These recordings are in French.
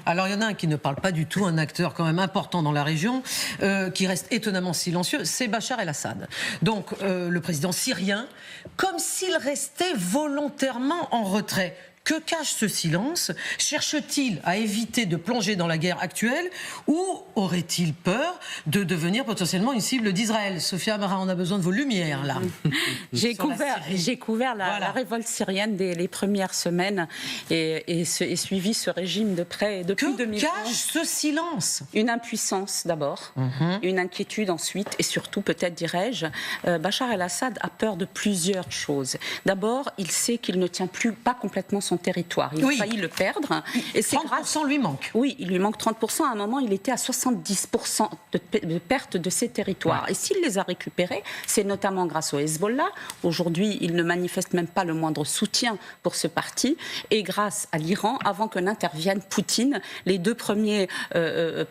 Alors il y en a un qui ne parle pas du tout, un acteur quand même important dans la région, qui reste étonnamment silencieux, c'est Bachar el-Assad. Donc le président syrien, comme s'il restait volontairement en retrait. Que cache ce silence? Cherche-t-il à éviter de plonger dans la guerre actuelle ou aurait-il peur de devenir potentiellement une cible d'Israël? Sophia Amara, on a besoin de vos lumières là. J'ai couvert la révolte syrienne les premières semaines et suivi ce régime de près depuis 2011. Que cache ce silence? Une impuissance d'abord, une inquiétude ensuite et surtout peut-être dirais-je, Bachar el-Assad a peur de plusieurs choses. D'abord, il sait qu'il ne tient pas complètement son territoire. Il a failli le perdre. Et 30% lui manque. Oui, il lui manque 30%. À un moment, il était à 70% de perte de ses territoires. Ouais. Et s'il les a récupérés, c'est notamment grâce au Hezbollah. Aujourd'hui, il ne manifeste même pas le moindre soutien pour ce parti. Et grâce à l'Iran, avant que n'intervienne Poutine, les deux premiers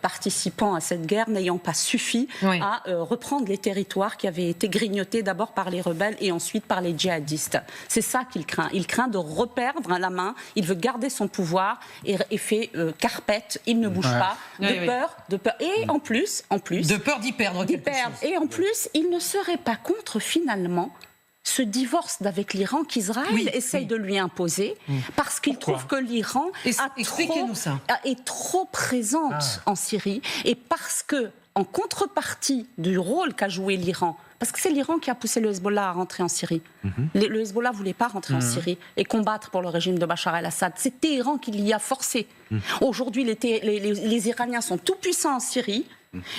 participants à cette guerre n'ayant pas suffi à reprendre les territoires qui avaient été grignotés d'abord par les rebelles et ensuite par les djihadistes. C'est ça qu'il craint. Il craint de reperdre la main, il veut garder son pouvoir et fait carpette, il ne bouge pas, de peur. Et en plus... De peur d'y perdre quelque chose. Et en plus, il ne serait pas contre finalement ce divorce avec l'Iran qu'Israël essaye de lui imposer parce qu'il trouve que l'Iran est trop présente en Syrie et parce que, en contrepartie du rôle qu'a joué l'Iran, parce que c'est l'Iran qui a poussé le Hezbollah à rentrer en Syrie. Le Hezbollah ne voulait pas rentrer en Syrie et combattre pour le régime de Bachar el-Assad. C'est Téhéran qui l'y a forcé. Aujourd'hui, les Iraniens sont tout puissants en Syrie.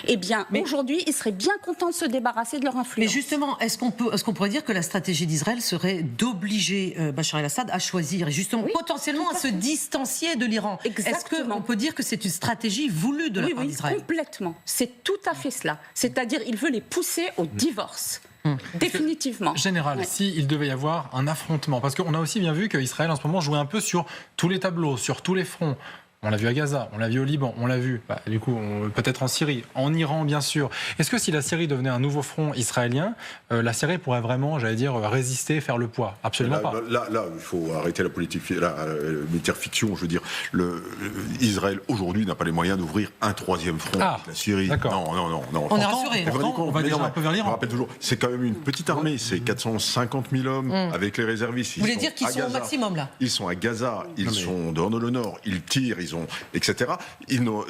Eh bien, aujourd'hui, ils seraient bien contents de se débarrasser de leur influence. Mais justement, est-ce qu'on pourrait dire que la stratégie d'Israël serait d'obliger Bachar el-Assad à choisir et justement potentiellement à se distancier de l'Iran? Est-ce qu'on peut dire que c'est une stratégie voulue de la part d'Israël? Complètement. C'est tout à fait cela. C'est-à-dire, il veut les pousser au divorce. Définitivement. Général, s'il devait y avoir un affrontement, parce qu'on a aussi bien vu qu'Israël en ce moment jouait un peu sur tous les tableaux, sur tous les fronts. On l'a vu à Gaza, on l'a vu au Liban, on l'a vu, du coup, peut-être en Syrie, en Iran, bien sûr. Est-ce que si la Syrie devenait un nouveau front israélien, la Syrie pourrait vraiment, j'allais dire, résister, faire le poids? Absolument pas. Là, il faut arrêter la politique, la militaire fiction. Je veux dire, Israël aujourd'hui n'a pas les moyens d'ouvrir un troisième front avec la Syrie. D'accord. Non. On est rassuré. On va déjà un peu vers l'Iran. Je rappelle toujours, c'est quand même une petite armée, c'est 450 000 hommes avec les réservistes. Vous voulez dire qu'ils sont au maximum là? Ils sont à Gaza, ils sont dans le nord, ils tirent, etc. Ils n'ont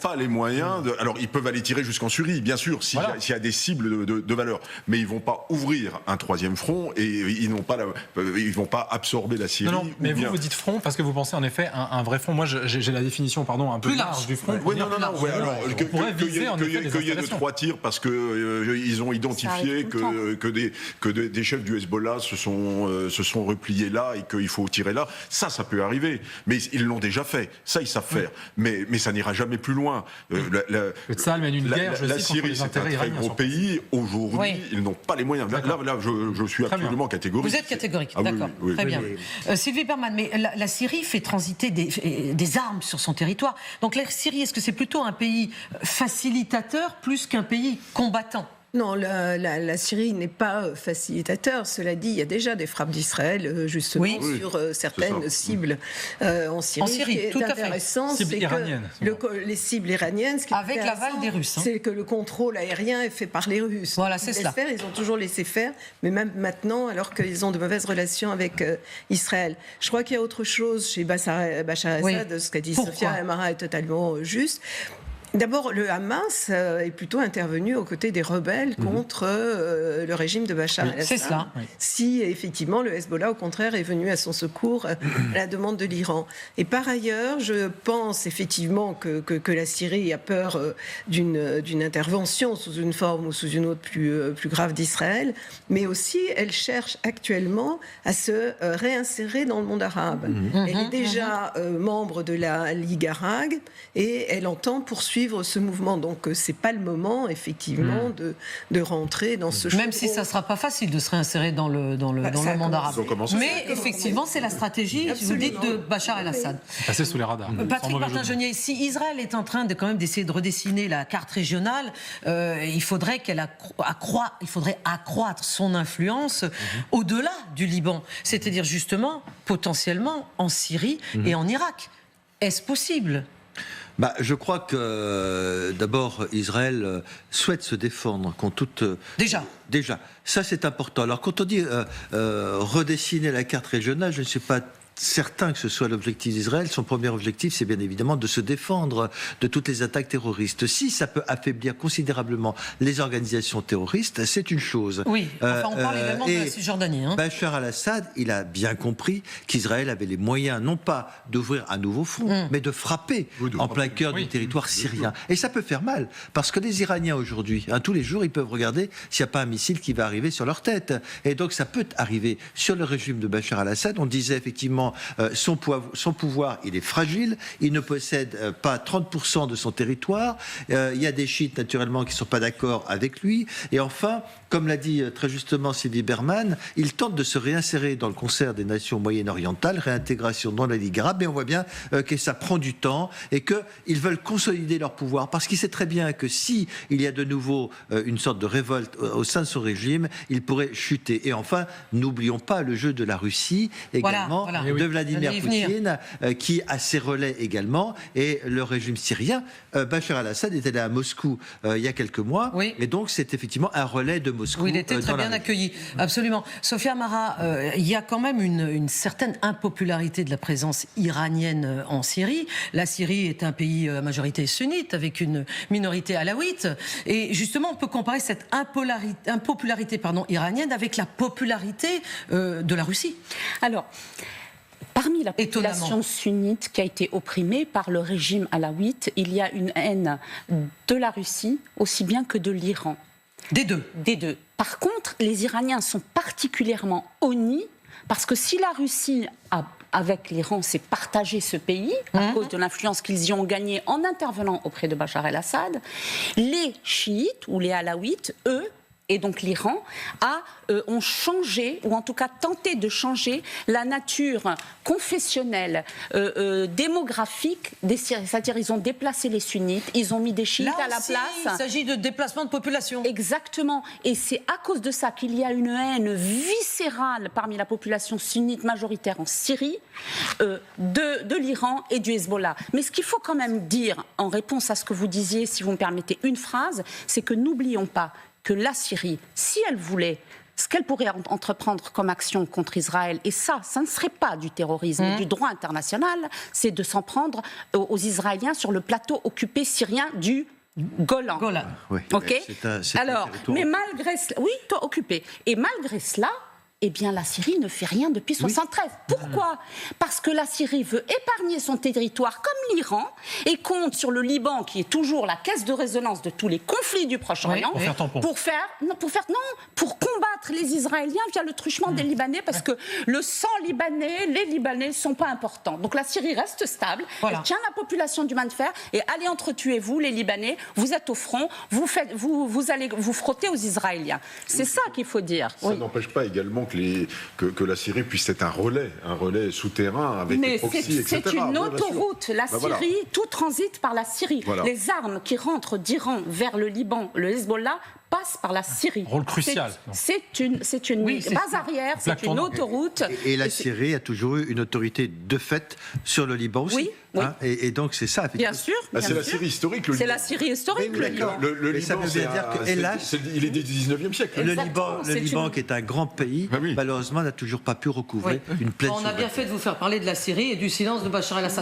pas les moyens de... Alors, ils peuvent aller tirer jusqu'en Syrie, bien sûr, s'il y a des cibles de valeur. Mais ils ne vont pas ouvrir un troisième front et ils ne vont pas absorber la Syrie. Non, mais vous dites front parce que vous pensez en effet un vrai front. Moi, j'ai la définition, un peu large du front. Qu'il y ait 2-3 tirs parce qu'ils ont identifié que des chefs du Hezbollah se sont repliés là et qu'il faut tirer là. Ça peut arriver. Mais ils l'ont déjà fait. Ça, ils savent faire. Mais ça n'ira jamais plus loin. Le Tsahal mène une guerre, la Syrie, c'est un très gros pays. Aujourd'hui, ils n'ont pas les moyens. Là, je suis absolument catégorique. Vous êtes catégorique, d'accord. Très bien. Sylvie Bermann, mais la Syrie fait transiter des armes sur son territoire. Donc la Syrie, est-ce que c'est plutôt un pays facilitateur plus qu'un pays combattant? Non, la Syrie n'est pas facilitateur. Cela dit, il y a déjà des frappes d'Israël, justement, sur certaines cibles en Syrie. En Syrie, tout à fait. Intéressant, c'est que les cibles iraniennes, avec l'aval des Russes, c'est que le contrôle aérien est fait par les Russes. Voilà, c'est cela. Ils ont toujours laissé faire, mais même maintenant, alors qu'ils ont de mauvaises relations avec Israël. Je crois qu'il y a autre chose chez Bachar el-Assad. Ce qu'a dit Sophia Amara est totalement juste. D'abord, le Hamas est plutôt intervenu aux côtés des rebelles contre le régime de Bachar el-Assad. C'est cela. Si, effectivement, le Hezbollah, au contraire, est venu à son secours à la demande de l'Iran. Et par ailleurs, je pense effectivement que la Syrie a peur d'une intervention sous une forme ou sous une autre plus grave d'Israël, mais aussi, elle cherche actuellement à se réinsérer dans le monde arabe. Elle est déjà membre de la Ligue arabe et elle entend poursuivre ce mouvement. Donc, c'est pas le moment, effectivement, de rentrer dans ce Même si ça sera pas facile de se réinsérer dans le monde arabe. Mais effectivement, c'est la stratégie, vous dites, de Bachar el-Assad. Passer sous les radars. Patrick Martin-Genier, si Israël est en train d'essayer de redessiner la carte régionale, il faudrait accroître son influence au-delà du Liban. C'est-à-dire, justement, potentiellement, en Syrie et en Irak. Est-ce possible ? Je crois que d'abord Israël souhaite se défendre contre toute... Déjà, ça c'est important. Alors quand on dit redessiner la carte régionale, je ne suis pas certain que ce soit l'objectif d'Israël. Son premier objectif, c'est bien évidemment de se défendre de toutes les attaques terroristes. Si ça peut affaiblir considérablement les organisations terroristes, c'est une chose. Oui, on parle également de la Cisjordanie. Bachar al-Assad, il a bien compris qu'Israël avait les moyens, non pas d'ouvrir un nouveau front, mais de frapper en plein cœur du territoire syrien. Et ça peut faire mal, parce que les Iraniens aujourd'hui, tous les jours, ils peuvent regarder s'il n'y a pas un missile qui va arriver sur leur tête. Et donc ça peut arriver sur le régime de Bachar al-Assad. On disait effectivement son pouvoir, il est fragile, il ne possède pas 30% de son territoire, il y a des chiites naturellement qui ne sont pas d'accord avec lui, et enfin, comme l'a dit très justement Sylvie Berman, il tente de se réinsérer dans le concert des nations moyen-orientales, réintégration dans la Ligue arabe, mais on voit bien que ça prend du temps et qu'ils veulent consolider leur pouvoir, parce qu'il sait très bien que si il y a de nouveau une sorte de révolte au sein de son régime, il pourrait chuter. Et enfin, n'oublions pas le jeu de la Russie également, de Vladimir Poutine, qui a ses relais également, et le régime syrien. Bachar al-Assad est allé à Moscou il y a quelques mois, et donc c'est effectivement un relais de Moscou. Oui, il était très bien accueilli, absolument. Sophia Amara, il y a quand même une certaine impopularité de la présence iranienne en Syrie. La Syrie est un pays à majorité sunnite, avec une minorité alawite, et justement on peut comparer cette impopularité iranienne avec la popularité de la Russie. Alors, parmi la population sunnite qui a été opprimée par le régime alawite, il y a une haine de la Russie aussi bien que de l'Iran. Des deux. Par contre, les Iraniens sont particulièrement honnis parce que si la Russie avec l'Iran s'est partagé ce pays à cause de l'influence qu'ils y ont gagnée en intervenant auprès de Bachar el-Assad, les chiites ou les alaouites, eux, et donc l'Iran, ont changé, ou en tout cas tenté de changer la nature confessionnelle, démographique des Syriens. C'est-à-dire ils ont déplacé les sunnites, ils ont mis des chiites à la place. Il s'agit de déplacement de population. Exactement. Et c'est à cause de ça qu'il y a une haine viscérale parmi la population sunnite majoritaire en Syrie, de l'Iran et du Hezbollah. Mais ce qu'il faut quand même dire, en réponse à ce que vous disiez, si vous me permettez une phrase, c'est que n'oublions pas que la Syrie, si elle voulait, ce qu'elle pourrait entreprendre comme action contre Israël, et ça ne serait pas du terrorisme, du droit international, c'est de s'en prendre aux Israéliens sur le plateau occupé syrien du Golan. Oui, ok. Alors, mais malgré cela, occupé. Et malgré cela, eh bien, la Syrie ne fait rien depuis 1973. Pourquoi ? Parce que la Syrie veut épargner son territoire comme l'Iran et compte sur le Liban, qui est toujours la caisse de résonance de tous les conflits du Proche-Orient, pour combattre les Israéliens via le truchement des Libanais, parce que le sang libanais, les Libanais ne sont pas importants. Donc la Syrie reste stable, elle tient la population du main de fer, et allez entretuer vous, les Libanais, vous êtes au front, vous allez vous frotter aux Israéliens. C'est ça qu'il faut dire. Ça n'empêche pas également que la Syrie puisse être un relais souterrain avec des proxys, etc. C'est une autoroute. La Syrie, tout transite par la Syrie. Les armes qui rentrent d'Iran vers le Liban, le Hezbollah, passent par la Syrie. Rôle crucial. C'est une base arrière, c'est une autoroute. Et la Syrie a toujours eu une autorité de fait sur le Liban aussi. Et donc c'est ça. Bien sûr. C'est la Syrie historique. C'est la Syrie historique, le Liban. Le Liban, ça veut dire que, hélas, il est du 19e siècle. Le Liban, qui est un grand pays, malheureusement n'a toujours pas pu recouvrer une pleine souveraineté. On a bien fait de vous faire parler de la Syrie et du silence de Bachar el-Assad.